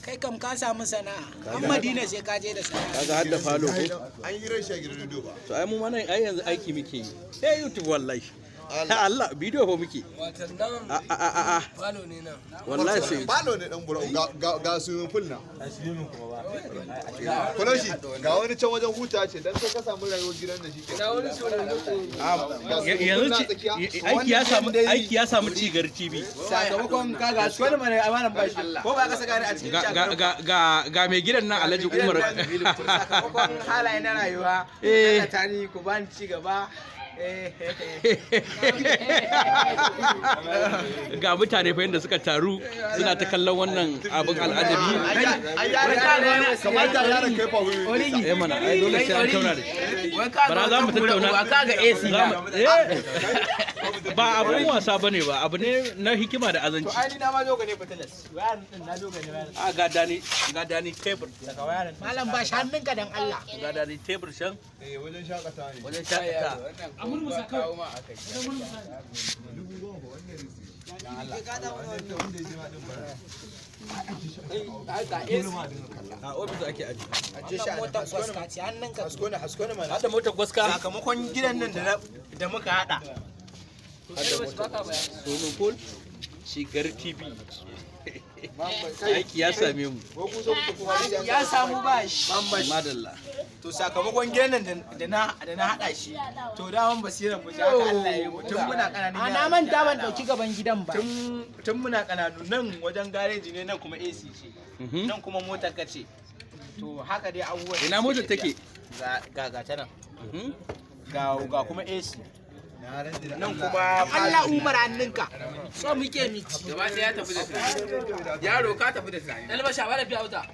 kai kam ka samu sana'a an Madina sai ka je da sana'a kaga har da falo ko an yi rashin gidan rido ba to ai mu ma nan ai yanzu aiki muke yi sai YouTube wallahi Allah bidiyo fa muke a falo ne nan wallahi sai falo ne dan bura ga swimming pool na Koloshi ga wani can wajen huta ce dan sai ka samu rayuwar gidan da shi ke yanzu aiki ya samu cigar TV sakamakon kaga su wani mana amanan bashi ko ba ka saka ni a cikin ga mai gidan nan Alhaji Umar sakamakon halaye na rayuwa da tani ku bani ci gaba ga mutane fa yadda suka taru suna ta kallon wannan abin al'ajabi kamata yaran kai fa eh mana ai dole sai an tauna da bara za mu tattauna kaga AC ba abun wasa bane ba abu ne na hikima da azanci to ai ni na ma zo ga ne fatalas wayan din na zo ga ne wayan a ga dani tebur daga wayan malam ba shi hannunka dan Allah ga dani tebur shan wajen shakata ne wajen shakata a ofis ake aji motar kwaska ce hannunka hasko ne mana hada motar gwaska sakamakon gidan nan da muka hada swimming pool shigar TV aiki ya same mu ya samu bashi madalla to sakamakon gidan nan da na hada shi to daman basiran mu haka Allah ya yi mu tun muna kananu na manta ban dauki gaban gidan ba tun muna kananu nan wajen gareji ne nan kuma AC ce nan kuma motar ka ce to haka dai abubuwan ina motar take ga ta nan ga kuma AC nan kuma Allah Umar hannunka so muke miki gaba ɗaya ya tafi da tunani yaro ka tafi da tunani ɗalba shawara fi auta